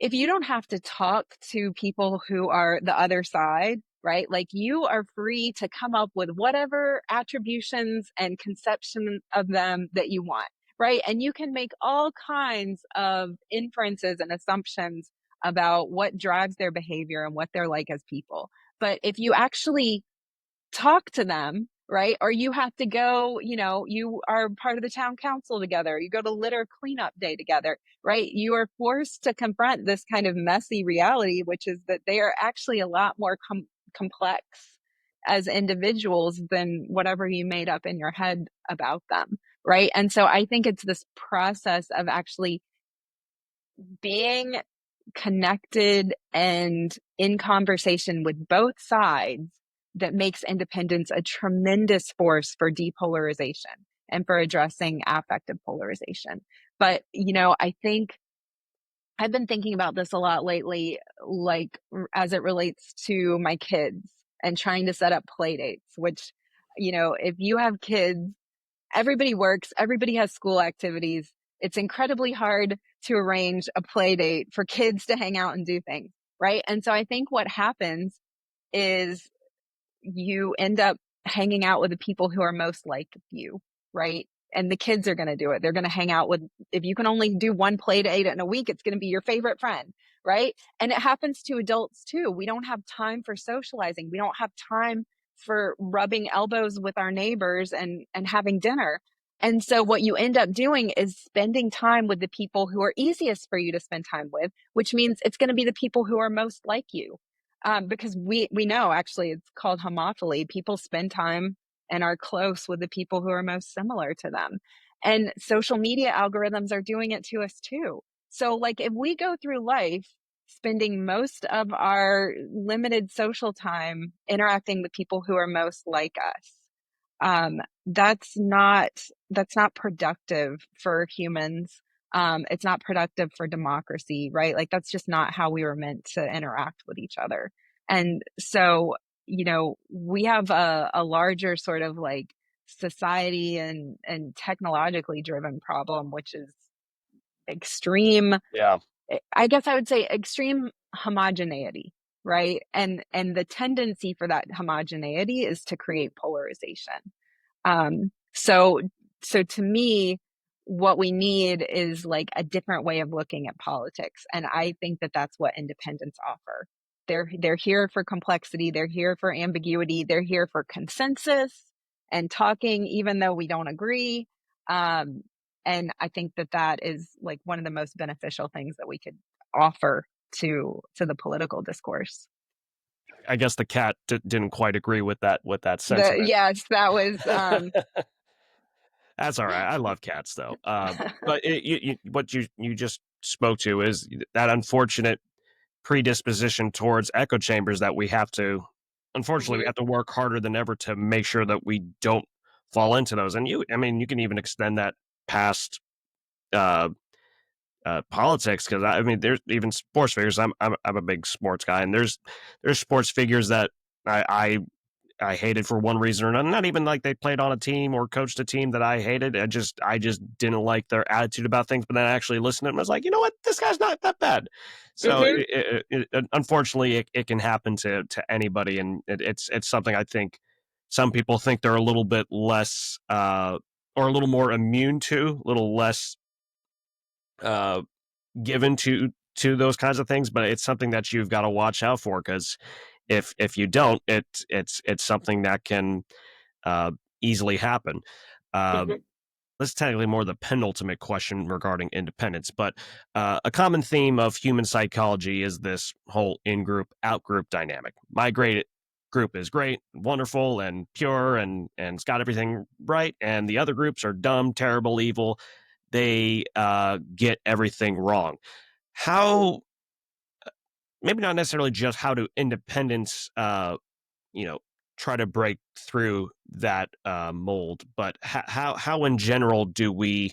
if you don't have to talk to people who are the other side, right? Like you are free to come up with whatever attributions and conception of them that you want, right? And you can make all kinds of inferences and assumptions about what drives their behavior and what they're like as people. But if you actually talk to them, right? Or you have to go, you are part of the town council together, you go to litter cleanup day together, right? You are forced to confront this kind of messy reality, which is that they are actually a lot more complex as individuals than whatever you made up in your head about them, right? And so I think it's this process of actually being connected and in conversation with both sides that makes independence a tremendous force for depolarization and for addressing affective polarization. But, I think I've been thinking about this a lot lately, like as it relates to my kids and trying to set up play dates, which, if you have kids, everybody works, everybody has school activities. It's incredibly hard to arrange a play date for kids to hang out and do things, right? And so I think what happens is you end up hanging out with the people who are most like you, right? And the kids are going to do it. They're going to hang out with, if you can only do one play date in a week, it's going to be your favorite friend, right? And it happens to adults too. We don't have time for socializing. We don't have time for rubbing elbows with our neighbors and having dinner. And so what you end up doing is spending time with the people who are easiest for you to spend time with, which means it's going to be the people who are most like you. Because we know, actually, it's called homophily. People spend time and are close with the people who are most similar to them. And social media algorithms are doing it to us too. So like if we go through life spending most of our limited social time interacting with people who are most like us, um, that's not productive for humans. It's not productive for democracy, right? Like that's just not how we were meant to interact with each other. And so, we have a larger sort of like society and technologically driven problem, which is extreme, Yeah. I guess I would say extreme homogeneity, right? And the tendency for that homogeneity is to create polarization. Um, so, so to me, what we need is like a different way of looking at politics. And I think that that's what independents offer. They're here for complexity. They're here for ambiguity. They're here for consensus and talking, even though we don't agree. Um, and I think that that is like one of the most beneficial things that we could offer to the political discourse. I guess the cat didn't quite agree with that sentiment. Yes, that was That's all right. I love cats though. But what you just spoke to is that unfortunate predisposition towards echo chambers that we have to, unfortunately, we Mhm. have to work harder than ever to make sure that we don't fall into those. And I mean, you can even extend that past uh, politics, because I mean, there's even sports figures. I'm a big sports guy, and there's sports figures that I hated for one reason or another. Not even like they played on a team or coached a team that I hated. I just didn't like their attitude about things. But then I actually listened to them. I was like, you know what, this guy's not that bad. So Mhm. unfortunately, it can happen to anybody, and it's something I think some people think they're a little bit less or a little more immune to, a little less uh, given to those kinds of things. But it's something that you've got to watch out for, because If you don't, it's something that can uh, easily happen. Uh, this is technically more the penultimate question regarding independence, but a common theme of human psychology is this whole in-group, out-group dynamic. My great group is great, wonderful, and pure, and it's got everything right, and the other groups are dumb, terrible, evil. They get everything wrong. How, maybe not necessarily just how do independents, you know, try to break through that mold, but how in general do we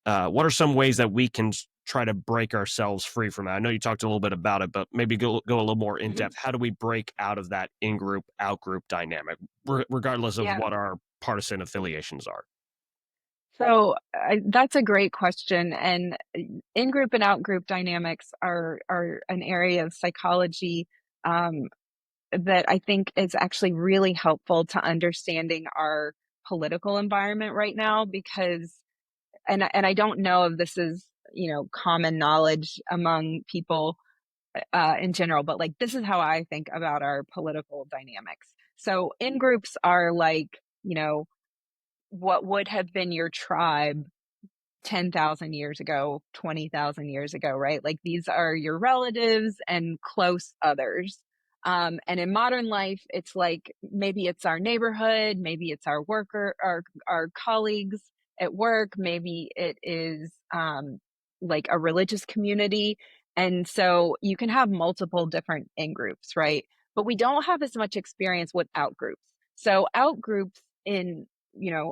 what are some ways that we can try to break ourselves free from it? I know you talked a little bit about it, but maybe go a little more in Mhm. depth. How do we break out of that in group, out group dynamic, regardless of Yeah. what our partisan affiliations are? So that's a great question. And in-group and out-group dynamics are an area of psychology um, that I think is actually really helpful to understanding our political environment right now because and I don't know if this is, common knowledge among people in general, but like this is how I think about our political dynamics. So in groups are like, you know, what would have been your tribe 10,000 years ago, 20,000 years ago, right? Like these are your relatives and close others. And in modern life, it's like maybe it's our neighborhood, maybe it's our worker, our colleagues at work, maybe it is like a religious community. And so you can have multiple different in groups, right? But we don't have as much experience with out groups. So out groups in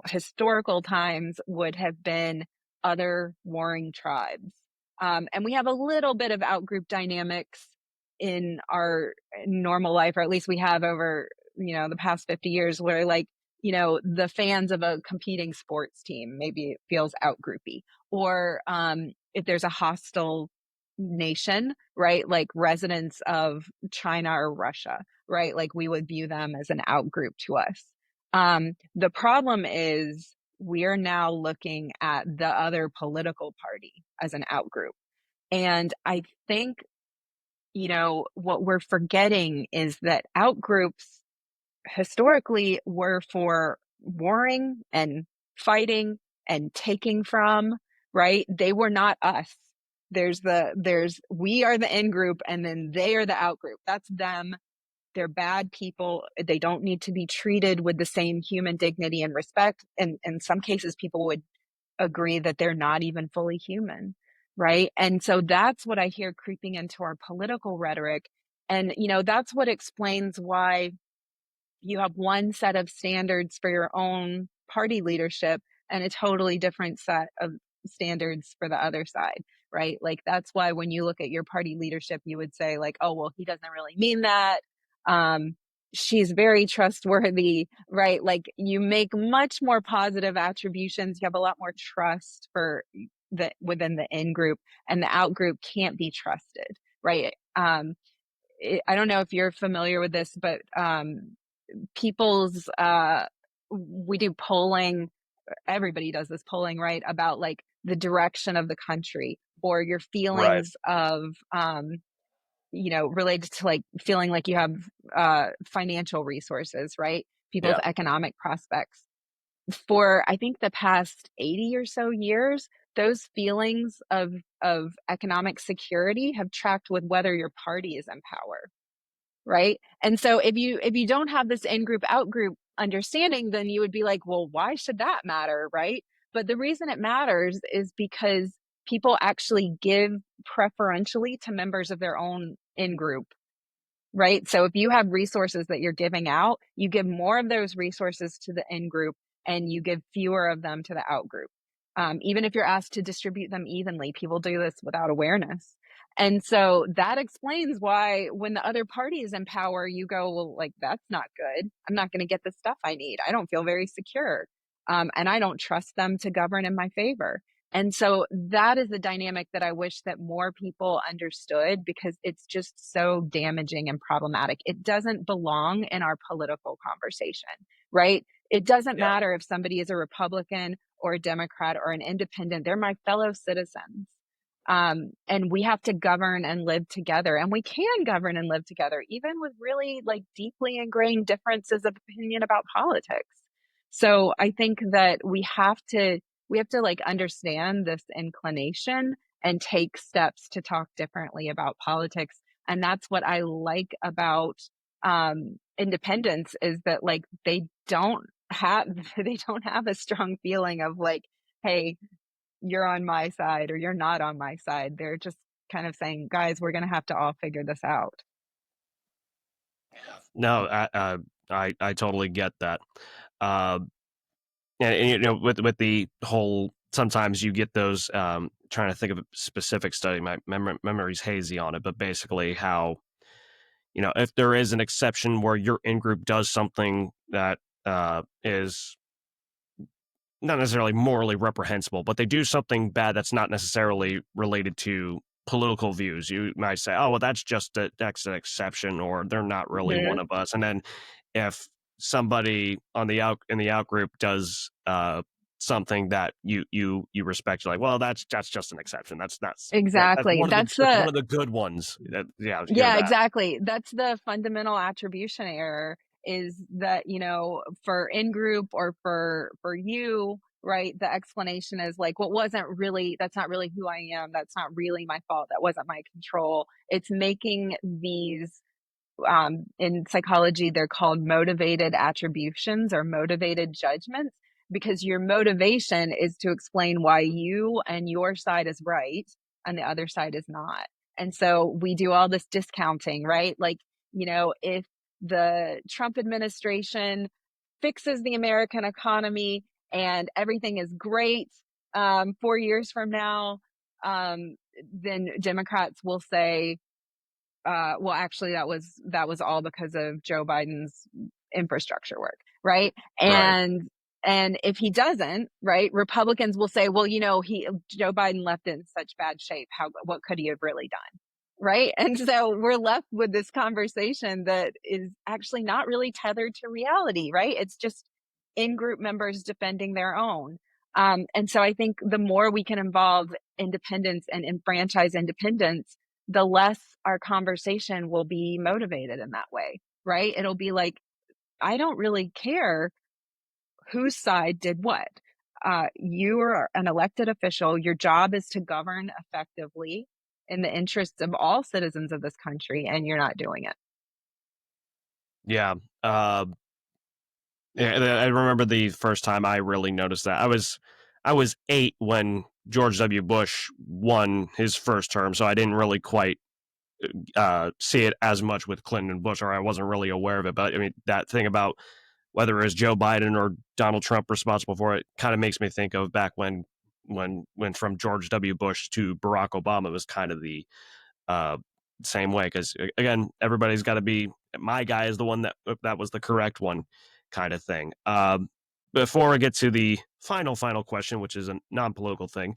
historical times would have been other warring tribes. And we have a little bit of outgroup dynamics in our normal life, or at least we have over, the past 50 years, where like, the fans of a competing sports team, maybe it feels outgroupy. Or if there's a hostile nation, right? Like residents of China or Russia, right? Like we would view them as an outgroup to us. The problem is we're now looking at the other political party as an outgroup. And I think, what we're forgetting is that outgroups historically were for warring and fighting and taking from, right? They were not us. We are the in group and then they are the out group. That's them. They're bad people. They don't need to be treated with the same human dignity and respect. And in some cases, people would agree that they're not even fully human, right? And so that's what I hear creeping into our political rhetoric. And, that's what explains why you have one set of standards for your own party leadership and a totally different set of standards for the other side, right? Like that's why when you look at your party leadership, you would say like, oh, well, he doesn't really mean that. Um, she's very trustworthy, right? Like you make much more positive attributions. You have a lot more trust for the within the in group, and the out group can't be trusted, right? I don't know if you're familiar with this, but people's we do polling, everybody does this polling, right, about like the direction of the country or your Right. feelings of related to like feeling like you have financial resources, right, people's Yeah. economic prospects. For I think the past 80 or so years, those feelings of economic security have tracked with whether your party is in power, right? And so if you don't have this in group out group understanding, then you would be like, well, why should that matter, right? But the reason it matters is because people actually give preferentially to members of their own in group, right? So if you have resources that you're giving out, you give more of those resources to the in group and you give fewer of them to the out group. Even if you're asked to distribute them evenly, people do this without awareness. And so that explains why when the other party is in power, you go, well, like, that's not good. I'm not going to get the stuff I need. I don't feel very secure. And I don't trust them to govern in my favor. And so that is the dynamic that I wish that more people understood because it's just so damaging and problematic. It doesn't belong in our political conversation, right? It doesn't Yeah. matter if somebody is a Republican or a Democrat or an independent, they're my fellow citizens. And we have to govern and live together, and we can govern and live together even with really like deeply ingrained differences of opinion about politics. So I think that we have to like understand this inclination and take steps to talk differently about politics. And that's what I like about independents, is that like they don't have a strong feeling of like, hey, you're on my side or you're not on my side. They're just kind of saying, guys, we're going to have to all figure this out. No, I totally get that. Uh, and, you know, with the whole, sometimes you get those. Trying to think of a specific study, my memory's hazy on it, but basically how, you know, if there is an exception where your in group does something that is not necessarily morally reprehensible, but they do something bad that's not necessarily related to political views. You might say, "Oh, well, that's an exception," or "They're not really one Mhm. of us." And then if somebody on the out group does something that you respect, you're like, "Well, that's just an exception. That's Exactly. that's one of the good ones." Yeah, I hear Yeah, that. exactly. That's the fundamental attribution error, is that, for in group or for you, right? The explanation is like, well, that's not really who I am. That's not really my fault. That wasn't my control. It's making these, in psychology, they're called motivated attributions or motivated judgments, because your motivation is to explain why you and your side is right and the other side is not. And so we do all this discounting, right? Like, if the Trump administration fixes the American economy and everything is great, 4 years from now, then Democrats will say, well, actually, that was all because of Joe Biden's infrastructure work, right? Right. And if he doesn't, right, Republicans will say, well, he Joe Biden left it in such bad shape. What could he have really done? Right. And so we're left with this conversation that is actually not really tethered to reality, right? It's just in group members defending their own. And so I think the more we can involve independence and enfranchise independence, the less our conversation will be motivated in that way, right? It'll be like, I don't really care whose side did what. You are an elected official. Your job is to govern effectively in the interests of all citizens of this country, and you're not doing it. Yeah. Uh, Yeah, I remember the first time I really noticed that. I was 8 when George W. Bush won his first term, so I didn't really quite see it as much with Clinton and Bush, or I wasn't really aware of it. But I mean, that thing about whether it was Joe Biden or Donald Trump responsible for it kind of makes me think of back when from George W. Bush to Barack Obama, it was kind of the uh, same way, because again, everybody's got to be, my guy is the one that was the correct one, kind of thing. Before I get to the final question, which is a non-political thing,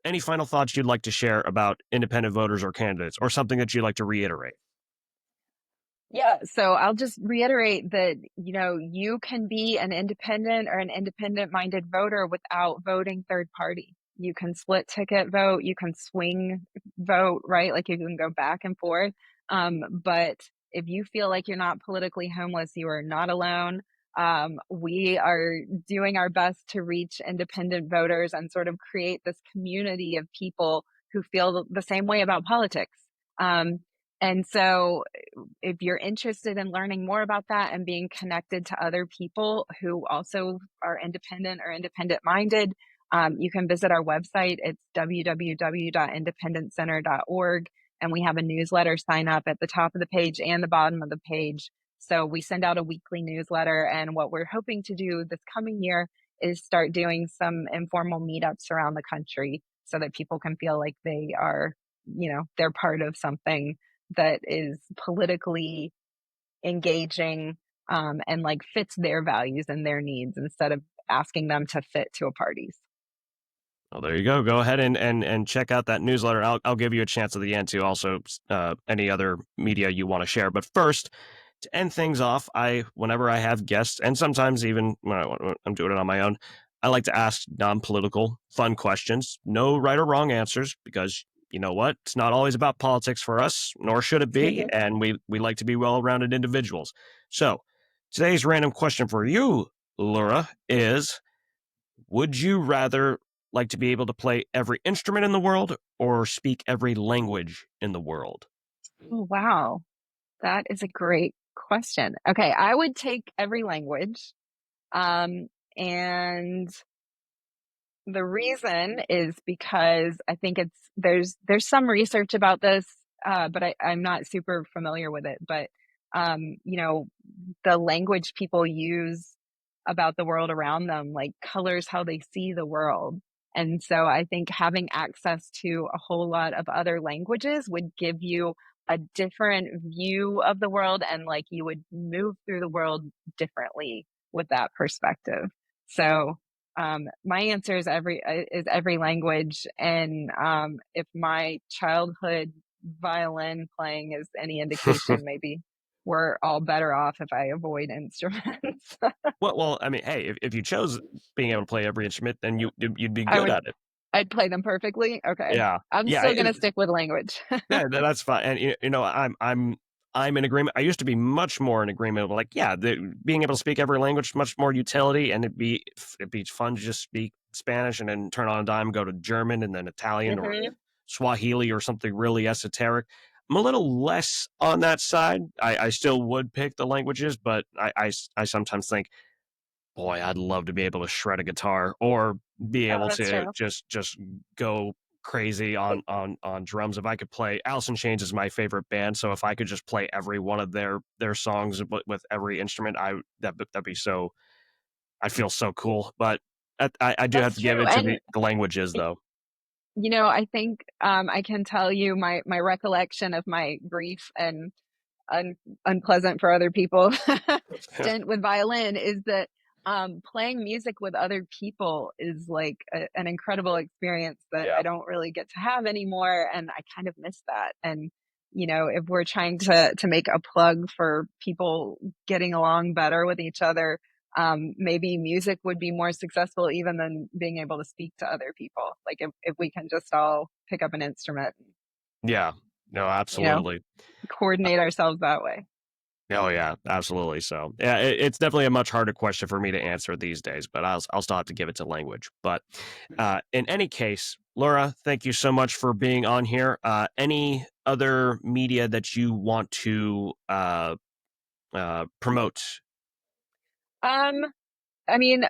any final thoughts you'd like to share about independent voters or candidates, or something that you'd like to reiterate? Yeah, so I'll just reiterate that, you can be an independent or an independent minded voter without voting third party. You can split ticket vote, you can swing vote, right? Like you can go back and forth. But if you feel like you're not politically homeless, you are not alone. We are doing our best to reach independent voters and sort of create this community of people who feel the same way about politics. And so if you're interested in learning more about that and being connected to other people who also are independent or independent minded, you can visit our website. It's www.independencenter.org. And we have a newsletter sign up at the top of the page and the bottom of the page. So we send out a weekly newsletter. And what we're hoping to do this coming year is start doing some informal meetups around the country so that people can feel like they're part of something that is politically engaging, and like fits their values and their needs instead of asking them to fit to a party's. Well, there you go. Go ahead and check out that newsletter. I'll give you a chance at the end to also any other media you want to share. But first, to end things off, whenever I have guests, and sometimes even when I'm doing it on my own, I like to ask non-political, fun questions. No right or wrong answers, because you know what? It's not always about politics for us, nor should it be. And we like to be well-rounded individuals. So today's random question for you, Laura, is: would you rather like to be able to play every instrument in the world or speak every language in the world? Oh, wow. That is a great question. Okay, I would take every language. Um, and the reason is because I think there's some research about this, but I'm not super familiar with it. But you know, the language people use about the world around them, like, colors how they see the world. And so I think having access to a whole lot of other languages would give you a different view of the world, and like you would move through the world differently with that perspective. So my answer is every language, and if my childhood violin playing is any indication, maybe we're all better off if I avoid instruments. Well, I mean, hey, if you chose being able to play every instrument, then you'd be I good would at it. I'd play them perfectly. Okay, Yeah, I'm yeah, still gonna stick with language. yeah. That's fine. And I'm in agreement. I used to be much more in agreement with, like, yeah, being able to speak every language, much more utility, and it'd be fun to just speak Spanish and then turn on a dime, go to German and then Italian or Hmm. Swahili or something really esoteric. I'm a little less on that side. I still would pick the languages, but I sometimes think, boy, I'd love to be able to shred a guitar or be Oh, able that's to true. just go crazy on drums. If I could play, Alice in Chains is my favorite band, so if I could just play every one of their songs with every instrument, that'd be so. I'd feel so cool. But I do have That's to give true. it to And the languages, though. I think I can tell you my recollection of my brief and un- unpleasant for other people stint with violin is that playing music with other people is like an incredible experience that Yeah. I don't really get to have anymore, and I kind of miss that. And if we're trying to make a plug for people getting along better with each other, maybe music would be more successful even than being able to speak to other people. Like, if we can just all pick up an instrument, Yeah. No, you know, absolutely. coordinate ourselves that way. Oh yeah, absolutely. So yeah, it's definitely a much harder question for me to answer these days, but I'll still have to give it to language. But in any case, Laura, thank you so much for being on here. Any other media that you want to promote? Um, I mean,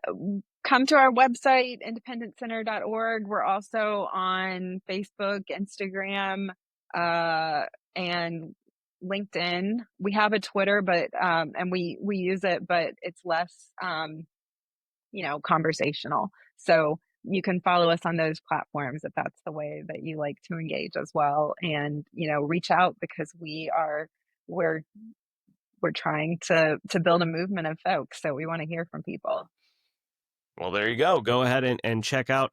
come to our website, independentcenter.org. We're also on Facebook, Instagram, uh, and LinkedIn. We have a Twitter, but and we use it, but it's less conversational. So you can follow us on those platforms if that's the way that you like to engage as well. And reach out, because we're we're trying to build a movement of folks. So we want to hear from people. Well, there you go. Go ahead and check out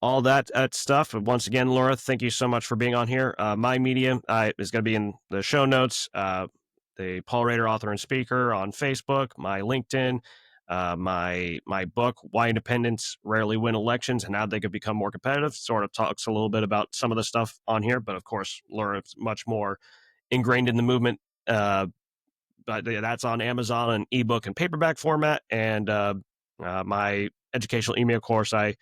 all that stuff. And once again, Laura, thank you so much for being on here. My media is going to be in the show notes. The Paul Rader author and speaker on Facebook, my LinkedIn, my book, Why Independents Rarely Win Elections and How They Could Become More Competitive, sort of talks a little bit about some of the stuff on here. But of course, Laura is much more ingrained in the movement. But yeah, that's on Amazon in ebook and paperback format. And my educational email course I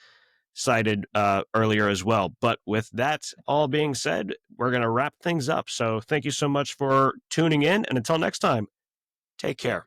cited earlier as well. But with that all being said, we're going to wrap things up. So thank you so much for tuning in. And until next time, take care.